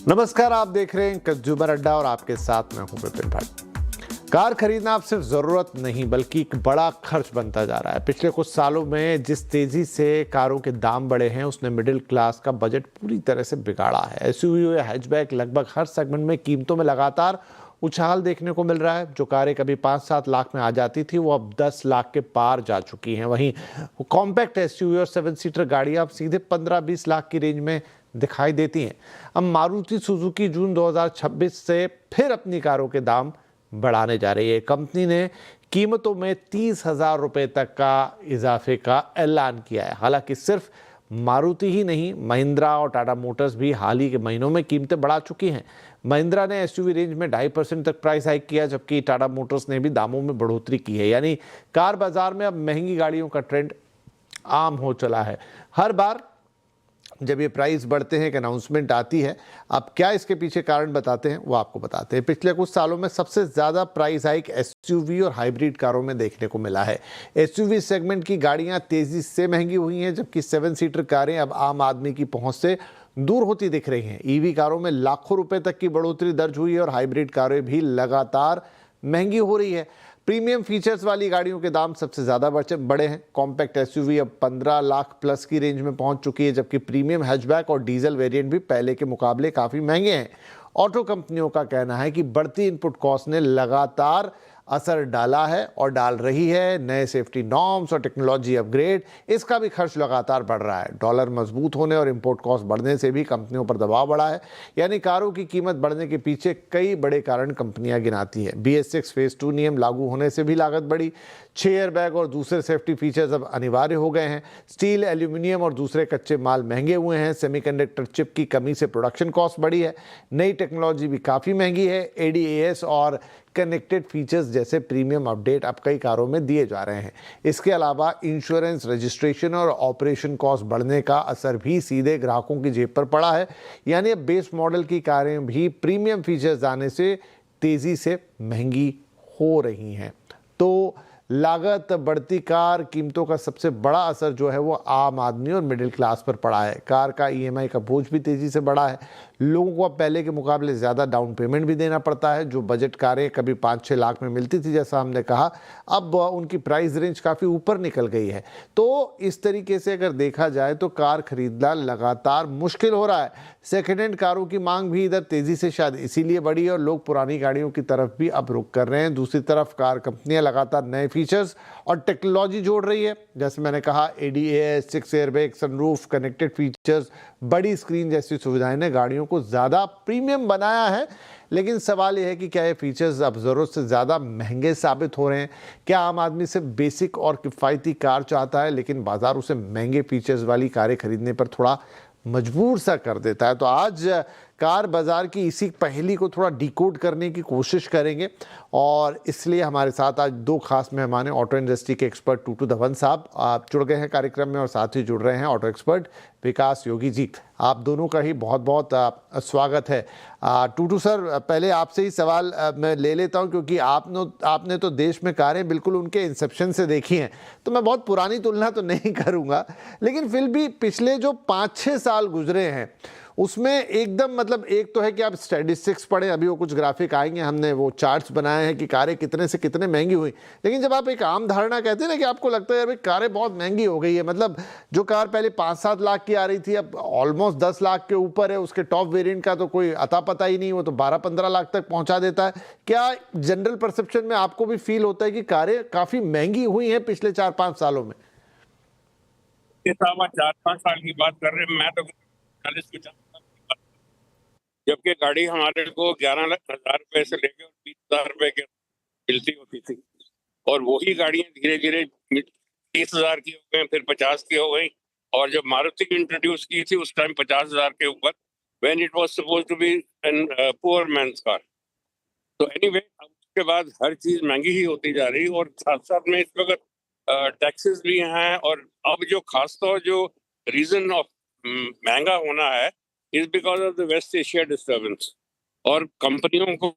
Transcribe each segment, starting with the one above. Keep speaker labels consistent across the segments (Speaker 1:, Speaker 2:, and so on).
Speaker 1: नमस्कार, आप देख रहे हैं कंज्यूमर अड्डा और आपके साथ मैं हूं विपिन भट्ट। कार खरीदना अब सिर्फ जरूरत नहीं बल्कि एक बड़ा खर्च बनता जा रहा है। पिछले कुछ सालों में जिस तेजी से कारों के दाम बढ़े हैं उसने मिडिल क्लास का बजट पूरी तरह से बिगाड़ा है। एसयूवी या हैचबैक लगभग हर सेगमेंट में कीमतों में लगातार उछाल देखने को मिल रहा है। जो कारें कभी 5-7 लाख में आ जाती थी वो अब 10 लाख के पार जा चुकी हैं। वहीं कॉम्पैक्ट एसयूवी और 7 सीटर गाड़ियां अब सीधे 15-20 लाख की रेंज में दिखाई देती हैं। अब मारुति सुजुकी जून 2026 से फिर अपनी कारों के दाम बढ़ाने जा रही है। कंपनी ने कीमतों में 30,000 रुपए तक का इजाफे का ऐलान किया है। हालांकि सिर्फ मारुति ही नहीं, महिंद्रा और टाटा मोटर्स भी हाल ही के महीनों में कीमतें बढ़ा चुकी हैं। महिंद्रा ने एसयूवी रेंज में 2.5% तक प्राइस हाइक किया, जबकि टाटा मोटर्स ने भी दामों में बढ़ोतरी की है। यानी कार बाजार में अब महंगी गाड़ियों का ट्रेंड आम हो चला है। हर बार जब ये प्राइस बढ़ते हैं एक अनाउंसमेंट आती है। अब क्या इसके पीछे कारण बताते हैं वो आपको बताते हैं। पिछले कुछ सालों में सबसे ज्यादा प्राइस हाइक एसयूवी और हाइब्रिड कारों में देखने को मिला है। एसयूवी सेगमेंट की गाड़ियां तेजी से महंगी हुई हैं, जबकि 7 सीटर कारें अब आम आदमी की पहुंच से दूर होती दिख रही हैं। ईवी कारों में लाखों रुपए तक की बढ़ोतरी दर्ज हुई है और हाइब्रिड कारें भी लगातार महंगी हो रही है। प्रीमियम फीचर्स वाली गाड़ियों के दाम सबसे ज्यादा बढ़े हैं। कॉम्पैक्ट एसयूवी अब 15 लाख प्लस की रेंज में पहुंच चुकी है, जबकि प्रीमियम हैचबैक और डीजल वेरिएंट भी पहले के मुकाबले काफी महंगे हैं। ऑटो कंपनियों का कहना है कि बढ़ती इनपुट कॉस्ट ने लगातार असर डाला है और डाल रही है। नए सेफ्टी नॉर्म्स और टेक्नोलॉजी अपग्रेड, इसका भी खर्च लगातार बढ़ रहा है। डॉलर मजबूत होने और इंपोर्ट कॉस्ट बढ़ने से भी कंपनियों पर दबाव बढ़ा है। यानी कारों की कीमत बढ़ने के पीछे कई बड़े कारण कंपनियां गिनाती हैं। BS6 फेज 2 नियम लागू होने से भी लागत बढ़ी। 6 एयरबैग और दूसरे सेफ्टी फीचर्स अब अनिवार्य हो गए हैं। स्टील, एल्यूमिनियम और दूसरे कच्चे माल महंगे हुए हैं। सेमीकंडक्टर चिप की कमी से प्रोडक्शन कॉस्ट बढ़ी है। नई टेक्नोलॉजी भी काफ़ी महंगी है। ADAS और कनेक्टेड फीचर्स जैसे प्रीमियम अपडेट अब कई कारों में दिए जा रहे हैं। इसके अलावा इंश्योरेंस, रजिस्ट्रेशन और ऑपरेशन कॉस्ट बढ़ने का असर भी सीधे ग्राहकों की जेब पर पड़ा है। यानी अब बेस मॉडल की कारें भी प्रीमियम फीचर्स आने से तेजी से महंगी हो रही हैं। तो लागत बढ़ती कार कीमतों का सबसे बड़ा असर जो है वो आम आदमी और मिडिल क्लास पर पड़ा है। कार का EMI का बोझ भी तेजी से बढ़ा है। लोगों को अब पहले के मुकाबले ज़्यादा डाउन पेमेंट भी देना पड़ता है। जो बजट कारें कभी 5-6 लाख में मिलती थी, जैसा हमने कहा, अब उनकी प्राइस रेंज काफ़ी ऊपर निकल गई है। तो इस तरीके से अगर देखा जाए तो कार खरीदना लगातार मुश्किल हो रहा है। सेकेंड हैंड कारों की मांग भी इधर तेजी से शायद इसीलिए बढ़ी है और लोग पुरानी गाड़ियों की तरफ भी अब रुख कर रहे हैं। दूसरी तरफ कार कंपनियां लगातार नए फीचर्स और टेक्नोलॉजी जोड़ रही है। जैसे मैंने कहा, ADAS, 6 airbag, sunroof, connected features, बड़ी स्क्रीन जैसी सुविधाएं ने गाड़ियों को ज़्यादा प्रीमियम बनाया है। लेकिन सवाल यह है कि क्या ये फीचर्स अब ज़रूरत से ज़्यादा महंगे साबित हो रहे हैं? क्या आम आदमी सिर्फ बेसिक और किफ़ायती कार चाहता है, लेकिन बाजार उसे महंगे फीचर्स वाली कारें खरीदने पर थोड़ा मजबूर सा कर देता है? तो आज कार बाजार की इसी पहेली को थोड़ा डिकोड करने की कोशिश करेंगे और इसलिए हमारे साथ आज 2 खास मेहमान हैं। ऑटो इंडस्ट्री के एक्सपर्ट टूटू धवन साहब आप जुड़ गए हैं कार्यक्रम में और साथ ही जुड़ रहे हैं ऑटो एक्सपर्ट विकास योगी जी। आप दोनों का ही बहुत बहुत स्वागत है। टूटू सर, पहले आपसे ही सवाल मैं ले लेता हूं, क्योंकि आपने तो देश में कारें बिल्कुल उनके इंसेप्शन से देखी हैं। तो मैं बहुत पुरानी तुलना तो नहीं करूंगा, लेकिन फिर भी पिछले जो 5-6 साल गुजरे हैं उसमें एकदम, मतलब एक तो है कि आप स्टैटिस्टिक्स पढ़ें, अभी वो कुछ ग्राफिक आएंगे, हमने वो चार्ट्स बनाए हैं कि कारें कितने से कितने महंगी हुई। लेकिन जब आप एक आम धारणा कहते हैं ना कि आपको लगता है यार कारें बहुत महंगी हो गई है, मतलब जो कार पहले 5-7 लाख की आ रही थी अब ऑलमोस्ट 10 लाख के ऊपर है। उसके टॉप वेरिएंट का तो कोई अता पता ही नहीं, वो तो 12-15 लाख तक पहुंचा देता है। क्या जनरल परसेप्शन में आपको भी फील होता है कि कारें काफी महंगी हुई हैं पिछले 4-5 सालों में?
Speaker 2: 4-5 साल की बात कर रहे हैं, मैं तो 40-50 साल की बात, जबकि गाड़ी हमारे को 11,00,000 रुपए से लेकर 20,000 रुपए के मिलती होती थी, और वही गाड़ियां धीरे धीरे 30,000 की हो गई, फिर 50 की हो गई, और जब मारुति इंट्रोड्यूस की थी उस टाइम 50,000 के ऊपर, when it was supposed to be an poor man's car. तो एनीवे, अब उसके बाद हर चीज महंगी ही होती जा रही, और साथ साथ में इस वक्त टैक्सेस भी हैं, और अब जो खासतौर जो रीजन ऑफ महंगा होना है is because of the West Asia disturbance, और कंपनियों को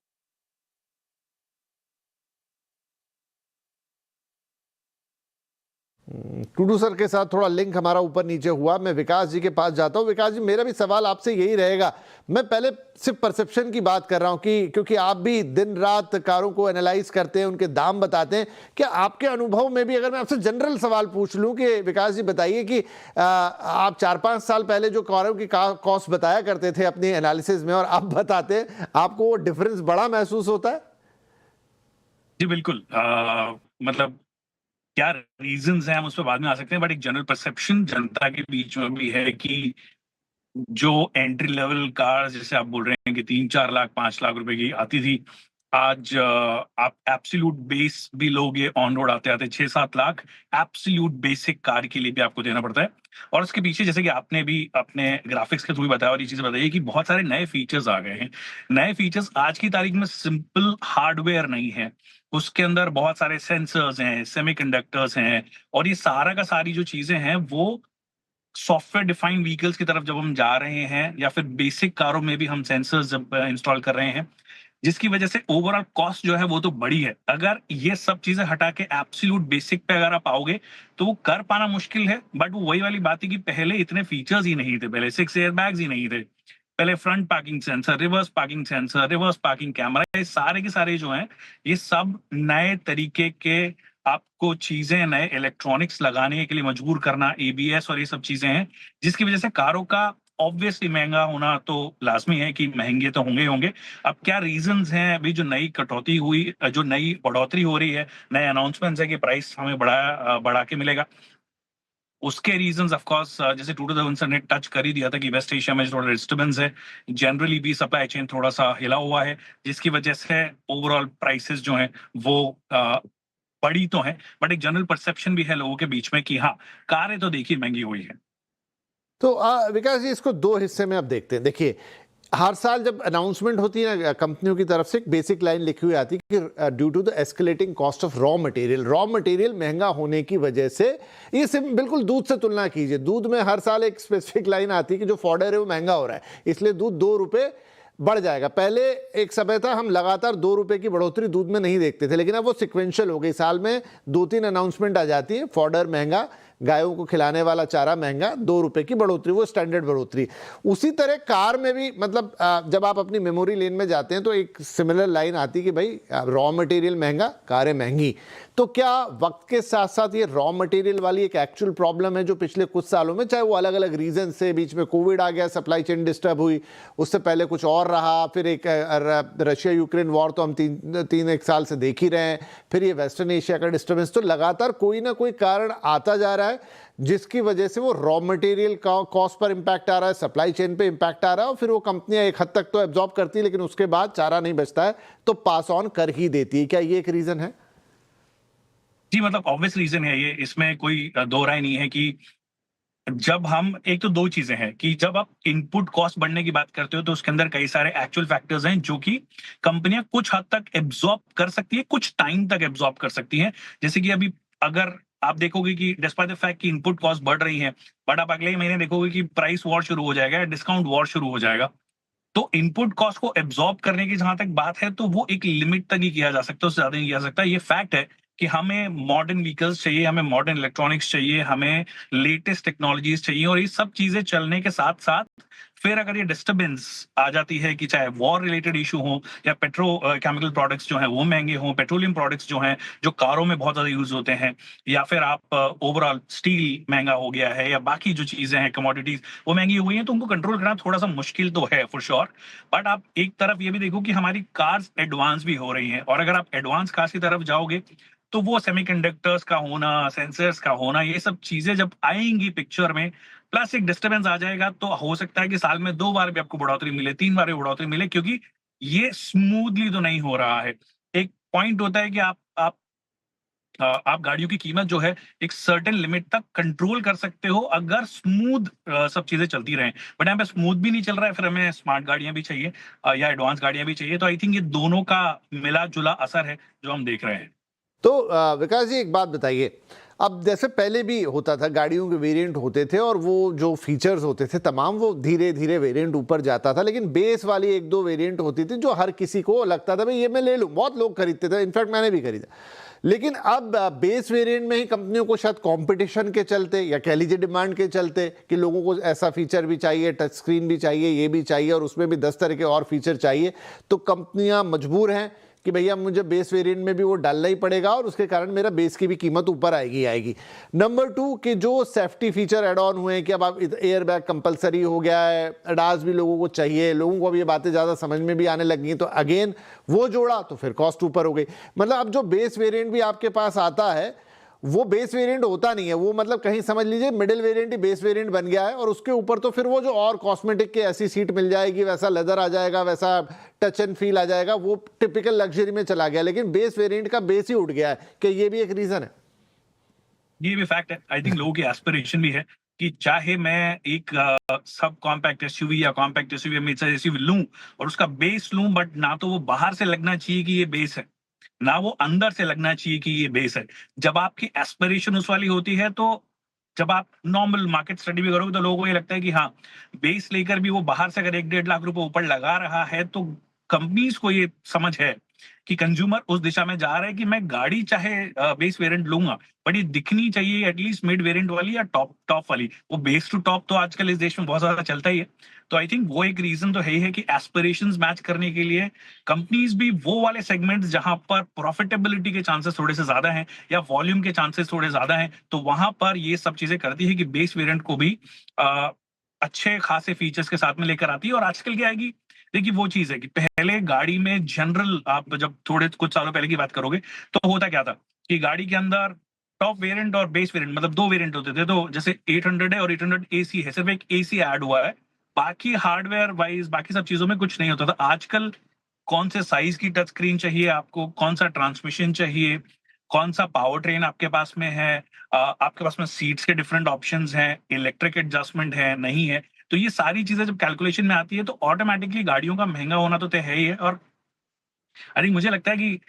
Speaker 1: टूडू सर के साथ थोड़ा लिंक हमारा ऊपर नीचे हुआ। मैं विकास जी के पास जाता हूँ। विकास जी, मेरा भी सवाल आपसे यही रहेगा। मैं पहले सिर्फ परसेप्शन की बात कर रहा हूँ कि क्योंकि आप भी दिन रात कारों को एनालाइज करते हैं, उनके दाम बताते हैं। क्या आपके अनुभव में भी, अगर मैं आपसे जनरल सवाल पूछ लूँ कि विकास जी बताइए कि आप 4-5 साल पहले जो कारों की कॉस्ट बताया करते थे अपनी एनालिसिस में और अब बताते हैं, आपको वो डिफरेंस बड़ा महसूस होता है?
Speaker 3: जी बिल्कुल। मतलब क्या रीजंस हैं हम उस पर बाद में आ सकते हैं, बट एक जनरल परसेप्शन जनता के बीच में भी है कि जो एंट्री लेवल कार जैसे आप बोल रहे हैं कि 3-4 लाख 5 लाख रुपए की आती थी, आज आप एब्सोल्यूट बेस भी लोगे ऑन रोड आते आते 6-7 लाख एब्सोल्यूट बेसिक कार के लिए भी आपको देना पड़ता है। और उसके पीछे जैसे कि आपने भी अपने ग्राफिक्स के थ्रू भी बताया और ये चीजें बताई कि बहुत सारे नए फीचर्स आ गए हैं। नए फीचर्स आज की तारीख में सिंपल हार्डवेयर नहीं है, उसके अंदर बहुत सारे सेंसर्स हैं, सेमीकंडक्टर्स हैं, और ये सारा का सारी जो चीजें हैं वो सॉफ्टवेयर डिफाइंड व्हीकल्स की तरफ जब हम जा रहे हैं, या फिर बेसिक कारों में भी हम सेंसर्स जब इंस्टॉल कर रहे हैं, जिसकी वजह से ओवरऑल कॉस्ट जो है वो तो बड़ी है। अगर ये सब चीजें हटा के एब्सोल्यूट बेसिक पे अगर आप आओगे तो वो कर पाना मुश्किल है। बट वो वही वाली बात है कि पहले इतने फीचर्स ही नहीं थे, पहले 6 एयरबैग्स ही नहीं थे, पहले front parking sensor, reverse parking sensor, reverse parking camera, ये सारे के सारे जो हैं ये सब नए तरीके के आपको चीजें, नए इलेक्ट्रॉनिक्स लगाने के लिए मजबूर करना, एबीएस और ये सब चीजें हैं, जिसकी वजह से कारों का ऑब्वियसली महंगा होना तो लाजमी है कि महंगे तो होंगे होंगे। अब क्या रीजंस हैं, अभी जो नई कटौती हुई, जो नई बढ़ोतरी हो रही है, नए अनाउंसमेंट्स है कि प्राइस हमें बढ़ा के मिलेगा, उसके रीजंस ऑफ कोर्स जैसे टूडू सर ने टच कर ही दिया था कि वेस्ट एशिया में थोड़ा डिस्टर्बेंस है, जनरली भी सप्लाई चेन थोड़ा सा हिला हुआ है, जिसकी वजह से ओवरऑल प्राइसेस जो हैं वो बड़ी तो हैं, बट एक जनरल परसेप्शन भी है लोगों के बीच में कि हाँ, कारें तो देखिए महंगी हुई है।
Speaker 1: तो विकास जी, इसको दो हिस्से में अब देखते हैं। देखिए, हर साल जब अनाउंसमेंट होती है ना कंपनियों की तरफ से, एक बेसिक लाइन लिखी हुई आती है कि due to the escalating cost of raw material महंगा होने की वजह से, ये सिर्फ बिल्कुल दूध से तुलना कीजिए, दूध में हर साल एक स्पेसिफिक लाइन आती है कि जो फॉडर है वो महंगा हो रहा है, इसलिए दूध 2 रुपए बढ़ जाएगा। पहले एक समय था हम लगातार 2 रुपए की बढ़ोतरी दूध में नहीं देखते थे, लेकिन अब वो सिक्वेंशियल हो गई, साल में 2-3 अनाउंसमेंट आ जाती है, फॉडर महंगा, गायों को खिलाने वाला चारा महंगा, 2 रुपए की बढ़ोतरी, वो स्टैंडर्ड बढ़ोतरी। उसी तरह कार में भी, मतलब जब आप अपनी मेमोरी लेन में जाते हैं तो एक सिमिलर लाइन आती है कि भाई रॉ मटेरियल महंगा, कारें महंगी। तो क्या वक्त के साथ साथ ये रॉ मटेरियल वाली एक एक्चुअल प्रॉब्लम है जो पिछले कुछ सालों में, चाहे वो अलग अलग रीजन से, बीच में कोविड आ गया, सप्लाई चेन डिस्टर्ब हुई, उससे पहले कुछ और रहा, फिर एक रशिया यूक्रेन वॉर तो हम तीन एक साल से देख ही रहे हैं, फिर ये वेस्टर्न एशिया का डिस्टर्बेंस, तो लगातार कोई ना कोई कारण आता जा रहा है जिसकी वजह से वो रॉ मटेरियल का कॉस्ट पर इंपैक्ट आ रहा है, सप्लाई चेन पे इंपैक्ट आ रहा है, और फिर वो कंपनियां एक हद तक तो एब्जॉर्ब करती है, लेकिन उसके बाद चारा नहीं बचता है तो पास ऑन कर ही देती है। क्या ये एक रीजन है?
Speaker 3: जी, मतलब ऑब्वियस रीजन है ये, इसमें कोई दो राय नहीं है कि जब हम, एक तो दो चीजें हैं कि जब आप इनपुट कॉस्ट बढ़ने की बात करते हो तो उसके अंदर कई सारे एक्चुअल फैक्टर्स हैं जो कि कंपनियां कुछ हद तक एब्जॉर्ब कर सकती है, कुछ टाइम तक एब्जॉर्ब कर सकती हैं। जैसे कि अभी अगर आप देखोगे कि डिस्पाइट द फैक्ट कि इनपुट कॉस्ट बढ़ रही है, बट आप अगले ही महीने देखोगे कि प्राइस वॉर शुरू हो जाएगा, डिस्काउंट वॉर शुरू हो जाएगा, तो इनपुट कॉस्ट को एब्जॉर्ब करने की जहां तक बात है तो वो एक लिमिट तक ही किया जा सकता है, उससे ज्यादा नहीं किया जा सकता। ये फैक्ट है कि हमें मॉडर्न व्हीकल्स चाहिए, हमें मॉडर्न इलेक्ट्रॉनिक्स चाहिए, हमें लेटेस्ट टेक्नोलॉजीज चाहिए, और ये सब चीजें चलने के साथ साथ फिर अगर ये डिस्टर्बेंस आ जाती है कि चाहे वॉर रिलेटेड इशू हो या केमिकल प्रोडक्ट्स जो हैं वो महंगे हों, पेट्रोलियम प्रोडक्ट्स जो हैं जो कारों में बहुत ज्यादा यूज होते हैं, या फिर आप ओवरऑल स्टील महंगा हो गया है, या बाकी जो चीजें हैं कमोडिटीज वो महंगी हुई हैं, तो उनको कंट्रोल करना थोड़ा सा मुश्किल तो है फॉर श्योर। बट आप एक तरफ ये भी देखो कि हमारी कार्स एडवांस भी हो रही हैं, और अगर आप एडवांस कार्स की तरफ जाओगे तो वो सेमीकंडक्टर्स का होना, सेंसर्स का होना, ये सब चीजें जब आएंगी पिक्चर में, प्लस एक डिस्टर्बेंस आ जाएगा, तो हो सकता है कि साल में 2 बार भी आपको बढ़ोतरी मिले, 3 बार भी बढ़ोतरी मिले, क्योंकि ये स्मूथली तो नहीं हो रहा है। एक पॉइंट होता है कि आप गाड़ियों की कीमत जो है एक सर्टेन लिमिट तक कंट्रोल कर सकते हो अगर स्मूथ सब चीजें चलती रहें, बट यहाँ पे स्मूथ भी नहीं चल रहा है, फिर हमें स्मार्ट गाड़ियां भी चाहिए या एडवांस गाड़ियां भी चाहिए। तो आई थिंक ये दोनों का मिला जुला असर है जो हम देख रहे हैं।
Speaker 1: तो विकास जी, एक बात बताइए, अब जैसे पहले भी होता था, गाड़ियों के वेरिएंट होते थे और वो जो फीचर्स होते थे तमाम, वो धीरे धीरे वेरिएंट ऊपर जाता था, लेकिन बेस वाली 1-2 वेरिएंट होती थी जो हर किसी को लगता था भाई ये मैं ले लूँ, बहुत लोग खरीदते थे, इनफैक्ट मैंने भी खरीदा। लेकिन अब बेस वेरिएंट में ही कंपनियों को शायद कंपटीशन के चलते या कह लीजिए डिमांड के चलते कि लोगों को ऐसा फीचर भी चाहिए, टच स्क्रीन भी चाहिए, ये भी चाहिए और उसमें भी 10 तरह के और फीचर चाहिए, तो कंपनियां मजबूर हैं कि भैया मुझे बेस वेरिएंट में भी वो डालना ही पड़ेगा और उसके कारण मेरा बेस की भी कीमत ऊपर आएगी। नंबर 2 कि जो सेफ्टी फीचर एड ऑन हुए हैं कि अब आप एयर बैग कंपलसरी हो गया है, अडास भी लोगों को चाहिए, लोगों को अब ये बातें ज़्यादा समझ में भी आने लगी हैं, तो अगेन वो जोड़ा तो फिर कॉस्ट ऊपर हो गई। मतलब अब जो बेस वेरिएंट भी आपके पास आता है वो बेस वेरिएंट होता नहीं है, वो मतलब कहीं समझ लीजिए मिडिल वेरिएंट ही बेस वेरिएंट बन गया है और उसके ऊपर तो फिर वो जो और कॉस्मेटिक की ऐसी सीट मिल जाएगी, वैसा लेदर आ जाएगा, वैसा टच एंड फील आ जाएगा, वो टिपिकल लग्जरी में चला गया। लेकिन बेस वेरिएंट का बेस ही उठ गया है, कि ये भी एक रीजन है?
Speaker 3: ये भी फैक्ट है। आई थिंक लोगों की एस्पिरेशन भी है कि चाहे मैं एक सब कॉम्पैक्ट एसयूवी या compact SUV mid size SUV लूं और उसका बेस लूं, बट ना तो वो बाहर से लगना चाहिए कि ये बेस है, ना वो अंदर से लगना चाहिए कि ये बेस है। जब आपकी एस्पिरेशन उस वाली होती है, तो जब आप नॉर्मल मार्केट स्टडी भी करोगे तो लोगों को ये लगता है कि हाँ, बेस लेकर भी वो बाहर से अगर 1-1.5 लाख रुपए ऊपर लगा रहा है, तो कंपनीज को ये समझ है कि कंज्यूमर उस दिशा में जा रहा है कि मैं गाड़ी चाहे बेस वेरिएंट लूंगा, बट ये दिखनी चाहिए एटलीस्ट मिड वेरिएंट वाली या टॉप वाली। वो बेस टू टॉप तो आजकल इस देश में बहुत ज्यादा चलता ही है। तो आई थिंक वो एक रीजन तो है कि एस्पिरेशंस मैच करने के लिए कंपनीज भी वो वाले सेगमेंट्स जहां पर प्रॉफिटेबिलिटी के चांसेस थोड़े से ज्यादा हैं या वॉल्यूम के चांसेस थोड़े ज्यादा हैं, तो वहां पर ये सब चीजें करती है कि बेस वेरिएंट को भी अच्छे खासे फीचर्स के साथ में लेकर आती है। और आजकल क्या आएगी, देखिए वो चीज है कि पहले गाड़ी में जनरल, आप जब थोड़े कुछ सालों पहले की बात करोगे तो होता क्या था कि गाड़ी के अंदर टॉप वेरिएंट और बेस वेरिएंट मतलब 2 वेरिएंट होते थे। तो जैसे 800 है और 800 एसी है, सिर्फ एक एसी ऐड हुआ है, बाकी हार्डवेयर वाइज बाकी सब चीजों में कुछ नहीं होता था। आजकल कौन से साइज की टच स्क्रीन चाहिए आपको, कौन सा ट्रांसमिशन चाहिए, कौन सा पावर ट्रेन आपके पास में है, आपके पास में सीट्स के डिफरेंट ऑप्शंस हैं, इलेक्ट्रिक एडजस्टमेंट है नहीं है, तो ये सारी चीजें जब कैलकुलेशन में आती है तो ऑटोमेटिकली गाड़ियों का महंगा होना तो तय है ही है। और आई थिंक मुझे लगता है कि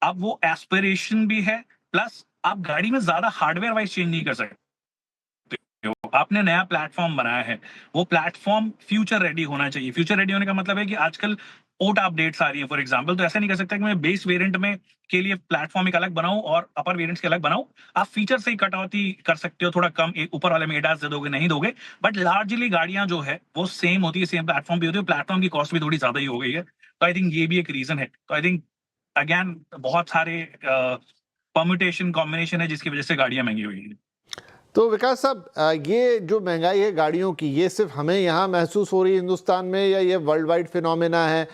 Speaker 3: अब वो एस्पिरेशन भी है, प्लस आप गाड़ी में ज्यादा हार्डवेयर वाइज चेंज नहीं कर सकते हो। आपने नया प्लेटफॉर्म बनाया है, वो प्लेटफॉर्म फ्यूचर रेडी होना चाहिए। फ्यूचर रेडी होने का मतलब है कि आजकल ओटा अपडेट्स आ रही है फॉर एग्जांपल, तो ऐसा नहीं कर सकता कि मैं बेस वेरिएंट में के लिए प्लेटफॉर्म एक अलग बनाऊं और अपर वेरिएंट्स के अलग बनाऊं। आप फीचर से ही कटौती कर सकते हो, थोड़ा कम ऊपर वाले में एडास दे दोगे, नहीं दोगे, बट लार्जली गाड़ियां जो है वो सेम होती है, सेम प्लेटफॉर्म भी होती है, प्लेटफॉर्म की कॉस्ट भी थोड़ी ज्यादा ही हो गई है। तो आई थिंक ये भी एक रीजन है। तो आई थिंक अगेन बहुत सारे परम्यूटेशन कॉम्बिनेशन है जिसकी वजह से गाड़ियां महंगी हुई हैं।
Speaker 1: तो विकास साहब, ये जो महंगाई है गाड़ियों की, ये सिर्फ हमें यहाँ महसूस हो रही है हिंदुस्तान में, या ये वर्ल्ड वाइड फिनोमेना है?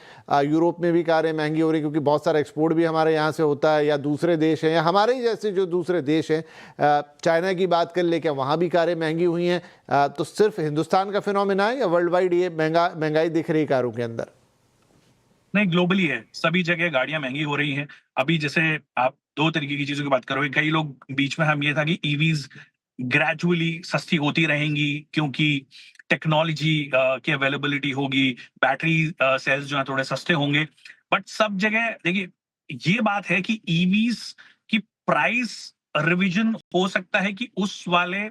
Speaker 1: यूरोप में भी कारें महंगी हो रही क्योंकि बहुत सारा एक्सपोर्ट भी हमारे यहाँ से होता है, या दूसरे देश हैं या हमारे ही जैसे जो दूसरे देश हैं, चाइना की बात कर ले, क्या वहाँ भी कारें महंगी हुई हैं? तो सिर्फ हिंदुस्तान का फिनोमेना है या वर्ल्ड वाइड ये महंगाई दिख रही है कारों के अंदर?
Speaker 3: नहीं, ग्लोबली है, सभी जगह गाड़ियां महंगी हो रही हैं। अभी जैसे आप 2 तरीके की चीजों की बात करोगे, कई लोग बीच में हम ये था कि ईवीज ग्रेजुअली सस्ती होती रहेंगी क्योंकि टेक्नोलॉजी की अवेलेबिलिटी होगी, बैटरी सेल्स जो है थोड़े सस्ते होंगे, बट सब जगह देखिए ये बात है कि ईवीज की प्राइस रिवीजन हो सकता है कि उस वाले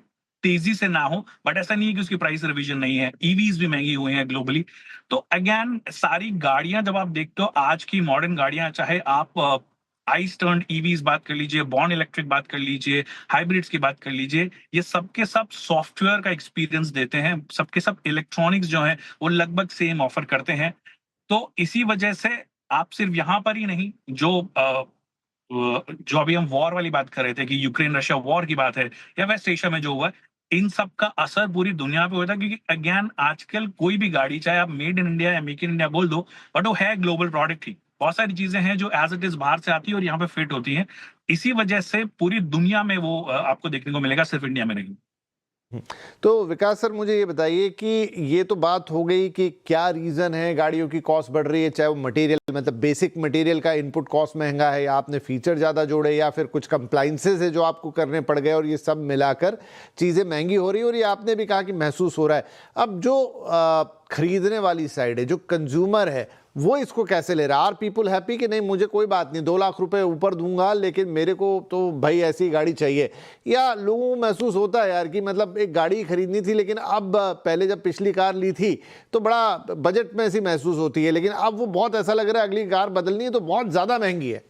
Speaker 3: तेजी से ना हो, बट ऐसा नहीं है कि उसकी प्राइस रिवीजन नहीं है। ईवीज भी महंगी हुई हैं ग्लोबली। तो अगेन सारी गाड़ियां जब आप देखते हो, आज की मॉडर्न गाड़ियां, चाहे आप आइस टर्न्ड ईवीज बात कर लीजिए, बॉर्न इलेक्ट्रिक बात कर लीजिए, हाइब्रिड्स की बात कर लीजिए, ये सबके सब सॉफ्टवेयर का एक्सपीरियंस देते हैं, सबके सब इलेक्ट्रॉनिक्स जो है वो लगभग सेम ऑफर करते हैं। तो इसी वजह से आप सिर्फ यहाँ पर ही नहीं, जो अभी हम वॉर वाली बात कर रहे थे कि यूक्रेन रशिया वॉर की बात है, या वेस्ट एशिया में जो हुआ है, इन सब का असर पूरी दुनिया पे होता है। क्योंकि अगेन आजकल कोई भी गाड़ी, चाहे आप मेड इन इंडिया या मेक इन इंडिया बोल दो, बट वो है ग्लोबल प्रोडक्ट ही। बहुत सारी चीजें हैं जो एज इट इज बाहर से आती है और यहाँ पे फिट होती हैं। इसी वजह से पूरी दुनिया में वो आपको देखने को मिलेगा, सिर्फ इंडिया में नहीं।
Speaker 1: तो विकास सर, मुझे ये बताइए कि ये तो बात हो गई कि क्या रीज़न है गाड़ियों की कॉस्ट बढ़ रही है, चाहे वो मटेरियल मतलब बेसिक मटेरियल का इनपुट कॉस्ट महंगा है, या आपने फीचर ज़्यादा जोड़े, या फिर कुछ कंप्लाइंसेस है जो आपको करने पड़ गए और ये सब मिलाकर चीज़ें महंगी हो रही है। और ये आपने भी कहा कि महसूस हो रहा है। अब जो खरीदने वाली साइड है, जो कंज्यूमर है, वो इसको कैसे ले रहा है? आर पीपल हैप्पी कि नहीं, मुझे कोई बात नहीं, 2 लाख रुपए ऊपर दूंगा लेकिन मेरे को तो भाई ऐसी गाड़ी चाहिए? या लोगों को महसूस होता है यार कि मतलब एक गाड़ी खरीदनी थी लेकिन अब, पहले जब पिछली कार ली थी तो बड़ा बजट में ऐसी महसूस होती है, लेकिन अब वो बहुत ऐसा लग रहा है अगली कार बदलनी है तो बहुत ज़्यादा महंगी है?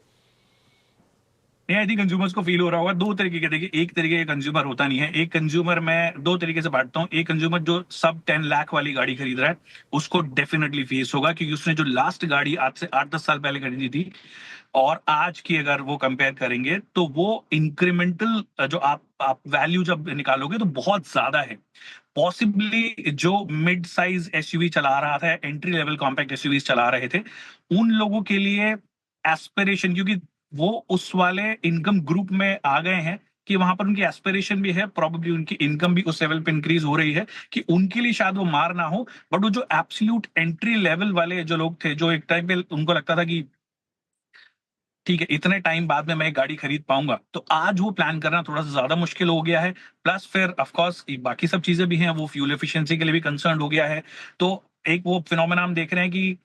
Speaker 3: नहीं, आई थिंक कंज्यूमर्स को फील हो रहा होगा। दो तरीके के, देखिए एक तरीके का कंज्यूमर होता नहीं है। एक कंज्यूमर मैं दो तरीके से बांटता हूँ। एक कंज्यूमर जो सब 10 लाख वाली गाड़ी खरीद रहा है, उसको डेफिनेटली फेस होगा, क्योंकि उसने जो लास्ट गाड़ी आज से 8-10 साल पहले खरीदी थी और आज की अगर वो कंपेयर करेंगे, तो वो इंक्रीमेंटल जो आप वैल्यू जब निकालोगे तो बहुत ज्यादा है। पॉसिबली जो मिड साइज एसयूवी चला रहा था, एंट्री लेवल कॉम्पैक्ट एसयूवी चला रहे थे, उन लोगों के लिए एस्पिरेशन, क्योंकि वो उस वाले इनकम ग्रुप में आ गए हैं कि वहां पर उनकी एस्पिरेशन भी है, प्रॉब्लली उनकी इनकम भी उस लेवल पे इंक्रीज हो रही है कि उनके लिए शायद वो मार ना हो। बट वो जो एब्सोल्यूट एंट्री लेवल वाले जो लोग थे, जो एक टाइम पे उनको लगता था कि ठीक है इतने टाइम बाद में मैं एक गाड़ी खरीद पाऊंगा, तो आज वो प्लान करना थोड़ा सा ज्यादा मुश्किल हो गया है। प्लस फिर ऑफ कोर्स बाकी सब चीजें भी हैं, वो फ्यूल एफिशिएंसी के लिए भी कंसर्न हो गया है। तो एक वो फिनोमेना हम देख रहे हैं कि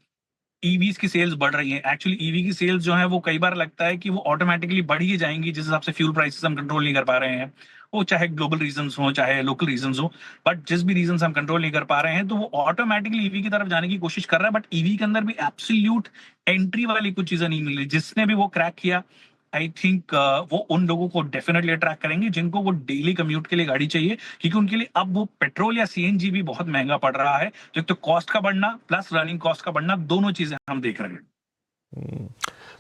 Speaker 3: ईवीज की सेल्स बढ़ रही हैं। एक्चुअली ईवी की सेल्स जो है वो कई बार लगता है कि वो ऑटोमेटिकली बढ़ ही जाएंगी जिस हिसाब से फ्यूल प्राइसेस हम कंट्रोल नहीं कर पा रहे हैं, वो चाहे ग्लोबल रीजंस हो चाहे लोकल रीजंस हो। बट जिस भी रीजन हम कंट्रोल नहीं कर पा रहे हैं, तो वो ऑटोमेटिकली ईवी की तरफ जाने की कोशिश कर रहा है। बट ईवी के अंदर भी एब्सोल्यूट एंट्री वाली कुछ चीजें नहीं मिल रही। जिसने भी वो क्रैक किया, आई थिंक वो उन लोगों को डेफिनेटली अट्रैक्ट करेंगे जिनको वो डेली कम्यूट के लिए गाड़ी चाहिए, क्योंकि उनके लिए अब वो पेट्रोल या सीएनजी भी बहुत महंगा पड़ रहा है। तो एक तो कॉस्ट का बढ़ना प्लस रनिंग कॉस्ट का बढ़ना, दोनों चीजें हम देख रहे हैं।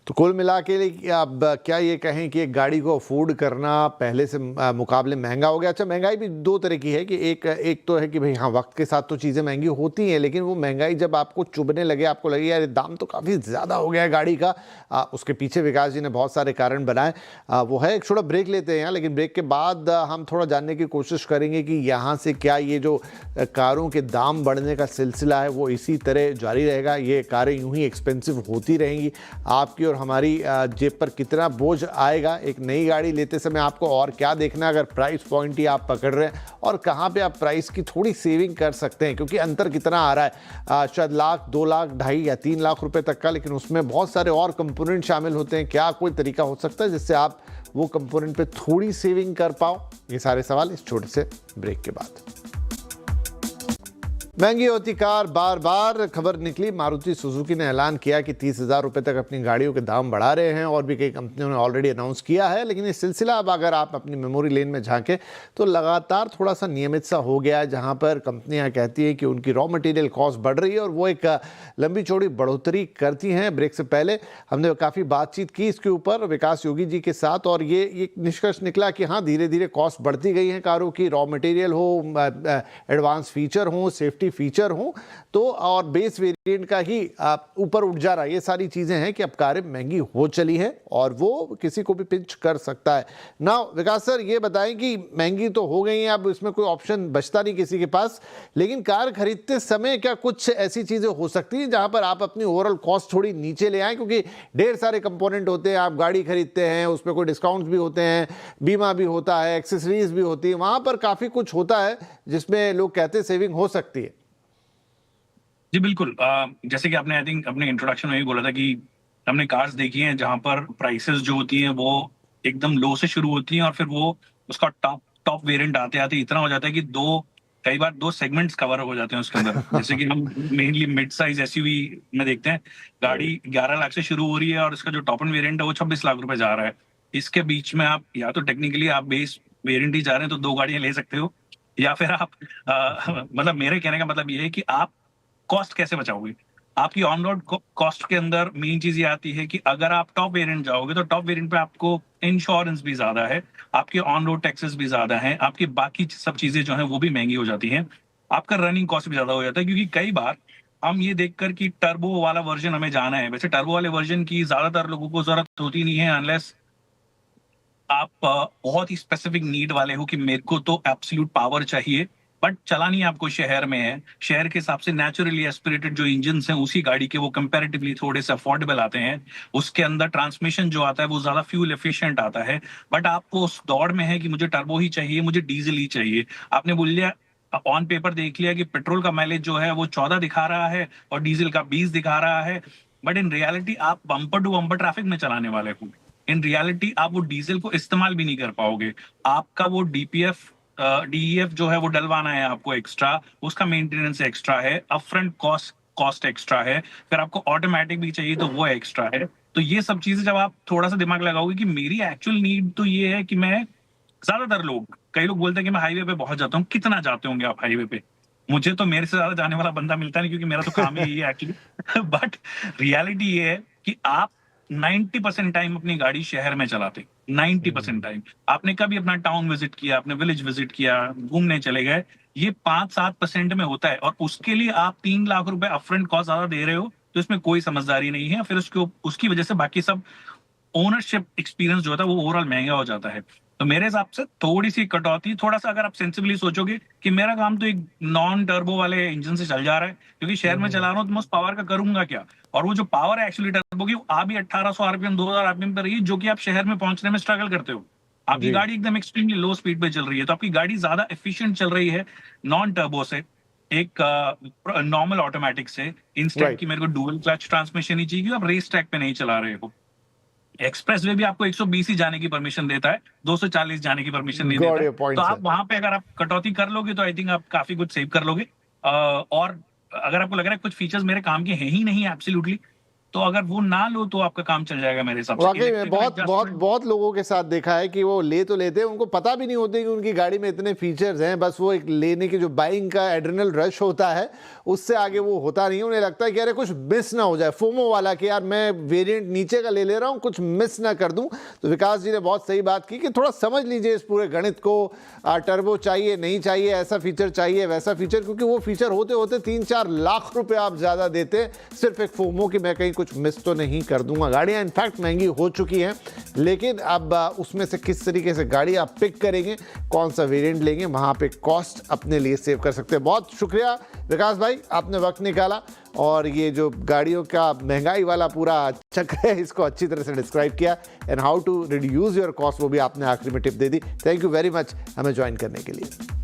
Speaker 1: तो कुल मिला के लिए अब क्या ये कहें कि एक गाड़ी को अफोर्ड करना पहले से मुकाबले महंगा हो गया? अच्छा, महंगाई भी दो तरह की है कि एक तो है कि भाई हाँ, वक्त के साथ तो चीज़ें महंगी होती हैं, लेकिन वो महंगाई जब आपको चुभने लगे, आपको लगे यार दाम तो काफ़ी ज़्यादा हो गया है गाड़ी का, उसके पीछे विकास जी ने बहुत सारे कारण बनाए। वो है, एक छोटा ब्रेक लेते हैं यहाँ, लेकिन ब्रेक के बाद हम थोड़ा जानने की कोशिश करेंगे कि यहाँ से क्या ये जो कारों के दाम बढ़ने का सिलसिला है वो इसी तरह जारी रहेगा, ये कारें यूं ही एक्सपेंसिव होती रहेंगी, आपकी और हमारी जेब पर कितना बोझ आएगा एक नई गाड़ी लेते समय, आपको और क्या देखना है अगर प्राइस पॉइंट ही आप पकड़ रहे हैं, और कहाँ पे आप प्राइस की थोड़ी सेविंग कर सकते हैं, क्योंकि अंतर कितना आ रहा है, शायद लाख, 2 लाख, 2.5 या 3 लाख रुपए तक का, लेकिन उसमें बहुत सारे और कंपोनेंट शामिल होते हैं। क्या कोई तरीका हो सकता है जिससे आप वो कंपोनेंट पे थोड़ी सेविंग कर पाओ? ये सारे सवाल इस छोटे से ब्रेक के बाद। महंगी होती कार, बार बार खबर निकली, मारुति सुजुकी ने ऐलान किया कि 30,000 रुपये तक अपनी गाड़ियों के दाम बढ़ा रहे हैं, और भी कई कंपनियों ने ऑलरेडी अनाउंस किया है। लेकिन ये सिलसिला अब अगर आप अपनी मेमोरी लेन में झांकें तो लगातार थोड़ा सा नियमित सा हो गया है, जहां पर कंपनियां कहती हैं कि उनकी रॉ मटेरियल कॉस्ट बढ़ रही है और वो एक लंबी चौड़ी बढ़ोतरी करती हैं। ब्रेक से पहले हमने काफ़ी बातचीत की इसके ऊपर विकास योगी जी के साथ, और ये निष्कर्ष निकला कि हाँ, धीरे धीरे कॉस्ट बढ़ती गई है कारों की, रॉ मटेरियल हो, एडवांस फीचर हो, सेफ्टी फीचर हो, तो और बेस वेरिएंट का ही ऊपर उठ जा रहा है। ये सारी चीजें हैं कि अब कारें महंगी हो चली हैं और वो किसी को भी पिंच कर सकता है ना। विकास सर, ये बताएं कि महंगी तो हो गई हैं, अब इसमें कोई ऑप्शन बचता नहीं किसी के पास, लेकिन कार खरीदते समय क्या कुछ ऐसी चीजें हो सकती हैं जहां पर आप अपनी ओवरऑल कॉस्ट थोड़ी नीचे ले आए? क्योंकि ढेर सारे कंपोनेंट होते हैं, आप गाड़ी खरीदते हैं, उसमें कोई डिस्काउंट भी होते हैं, बीमा भी होता है, एक्सेसरीज भी होती है, वहां पर काफी कुछ होता है जिसमें लोग कहते हैं सेविंग हो सकती है।
Speaker 3: जी बिल्कुल, जैसे कि आपने आई थिंक अपने इंट्रोडक्शन में भी बोला था कि हमने कार्स देखी हैं जहां पर प्राइसेस जो होती हैं वो एकदम लो से शुरू होती हैं और फिर वो उसका टॉप टॉप वेरिएंट आते आते इतना हो जाता है कि कई बार दो सेगमेंट्स कवर हो जाते हैं उसके अंदर। जैसे कि हम मेनली मिड साइज एसयूवी में देखते हैं, गाड़ी 11 लाख से शुरू हो रही है और इसका जो टॉप एंड वेरिएंट है वो 26 लाख रुपए जा रहा है। इसके बीच में आप या तो टेक्निकली आप बेस वेरिएंट ही जा रहे हैं तो 2 गाड़ियां ले सकते हो, या फिर आप मतलब मेरे कहने का मतलब ये है कि आप कॉस्ट कैसे बचाओगे। आपकी ऑन रोड कॉस्ट के अंदर मेन चीज ये आती है कि अगर आप टॉप वेरिएंट जाओगे तो टॉप वेरिएंट पे आपको इंश्योरेंस भी ज्यादा है, आपके ऑन रोड टैक्सेस भी ज्यादा हैं, आपकी बाकी सब चीजें जो है वो भी महंगी हो जाती हैं, आपका रनिंग कॉस्ट भी ज्यादा हो जाता है। क्योंकि कई बार हम ये देखकर कि टर्बो वाला वर्जन हमें जाना है, वैसे टर्बो वाले वर्जन की ज्यादातर लोगों को जरूरत होती नहीं है अनलेस आप बहुत ही स्पेसिफिक नीड वाले हो कि मेरे को तो एब्सोल्यूट पावर चाहिए, बट चलानी आपको शहर में है। शहर के हिसाब से नेचुरली एस्पिरेटेड जो इंजन हैं उसी गाड़ी के वो कंपैरेटिवली थोड़े से अफोर्डेबल आते हैं, उसके अंदर ट्रांसमिशन जो आता है वो ज्यादा फ्यूल एफिशिएंट आता है। बट आपको उस दौड़ में है कि मुझे टर्बो ही चाहिए, मुझे डीजल ही चाहिए। आपने बोल लिया, ऑन पेपर देख लिया कि पेट्रोल का माइलेज जो है वो 14 दिखा रहा है और डीजल का 20 दिखा रहा है, बट इन रियलिटी आप बम्पर टू बम्पर ट्रैफिक में चलाने वाले हो। इन रियलिटी आप वो डीजल को इस्तेमाल भी नहीं कर पाओगे। आपका वो डीईएफ जो है वो डलवाना है आपको एक्स्ट्रा, उसका मेंटेनेंस एक्स्ट्रा है, अपफ्रंट कॉस्ट एक्स्ट्रा है, फिर आपको ऑटोमेटिक भी चाहिए तो वो एक्स्ट्रा है। तो ये सब चीजें जब आप थोड़ा सा दिमाग लगाओगे कि मेरी एक्चुअल नीड तो ये है कि मैं, ज्यादातर लोग, कई लोग बोलते हैं कि मैं हाईवे पे बहुत जाता हूँ, कितना जाते होंगे आप हाईवे पे? मुझे तो मेरे से ज्यादा जाने वाला बंदा मिलता नहीं, क्योंकि मेरा तो काम ही यही है एक्चुअली। बट रियलिटी ये है कि आप 90% टाइम अपनी गाड़ी शहर में चलाते, 90% टाइम। आपने कभी अपना टाउन विजिट किया, आपने विलेज विजिट किया, घूमने चले गए, ये 5-7% में होता है, और उसके लिए आप 3 लाख रुपए अपफ्रंट कॉस्ट ज्यादा दे रहे हो, तो इसमें कोई समझदारी नहीं है। फिर उसकी वजह से बाकी सब ओनरशिप एक्सपीरियंस जो होता है वो ओवरऑल महंगा हो जाता है। तो मेरे हिसाब से थोड़ी सी कटौती, थोड़ा सा अगर आप सेंसिबली सोचोगे कि मेरा काम तो एक नॉन टर्बो वाले इंजन से चल जा रहा है, क्योंकि शहर में चला रहा हूँ, तो मैं उस पावर का करूंगा क्या? और वो जो पावर है एक्चुअली टर्बो की, वो आ भी 1800 आरपीएम 2000 आरपीएम पर रही है, जो कि आप शहर में पहुंचने में स्ट्रगल करते हो। आपकी
Speaker 1: जी।
Speaker 3: गाड़ी एकदम एक्सट्रीमली लो स्पीड पे चल रही है, तो आपकी गाड़ी ज्यादा एफिशिएंट चल रही है नॉन टर्बो से, एक नॉर्मल ऑटोमेटिक से, इंस्टेंट
Speaker 1: Right.
Speaker 3: की मेरे को डुअल क्लच ट्रांसमिशन ही चाहिए, क्योंकि आप रेस ट्रैक पे नहीं चला रहे हो। एक्सप्रेस वे भी आपको 120 ही जाने की परमिशन देता है, 240 जाने की परमिशन नहीं
Speaker 1: Got
Speaker 3: देता
Speaker 1: your
Speaker 3: है।
Speaker 1: point,
Speaker 3: तो
Speaker 1: sir.
Speaker 3: आप वहां पे अगर आप कटौती कर लोगे तो आई थिंक आप काफी कुछ सेव कर लोगे। और अगर आपको लग रहा है कुछ फीचर्स मेरे काम के हैं ही नहीं एब्सोल्युटली, तो अगर वो ना लो तो आपका काम चल जाएगा मेरे हिसाब से।
Speaker 1: वाकई में
Speaker 3: इलेक्ट्रिकल
Speaker 1: बहुत बहुत
Speaker 3: एडजस्टमेंट,
Speaker 1: बहुत लोगों के साथ देखा है कि वो ले तो लेते हैं, उनको पता भी नहीं होते कि उनकी गाड़ी में इतने फीचर्स हैं, बस वो एक लेने की जो बाइंग का एड्रेनल रश होता है उससे आगे वो होता नहीं है। उन्हें लगता है कि अरे कुछ मिस ना हो जाए, फोमो वाला, कि यार मैं वेरिएंट नीचे का ले रहा हूँ, कुछ मिस ना कर दूं। तो विकास जी ने बहुत सही बात की कि थोड़ा समझ लीजिए इस पूरे गणित को, टर्बो चाहिए नहीं चाहिए, ऐसा फीचर चाहिए वैसा फीचर, क्योंकि वो फीचर होते होते 3-4 लाख रुपए आप ज़्यादा देते हैं सिर्फ एक फोमो कि मैं कहीं कुछ मिस तो नहीं कर दूंगा। गाड़ियां इनफैक्ट महंगी हो चुकी हैं, लेकिन अब उसमें से किस तरीके से गाड़ी आप पिक करेंगे, कौन सा वेरिएंट लेंगे, वहां पे कॉस्ट अपने लिए सेव कर सकते हैं। बहुत शुक्रिया विकास भाई, आपने वक्त निकाला और ये जो गाड़ियों का महंगाई वाला पूरा चक्र है इसको अच्छी तरह से डिस्क्राइब किया, and how to reduce your cost वो भी आपने आखिरी में टिप दे दी। थैंक यू वेरी मच हमें ज्वाइन करने के लिए।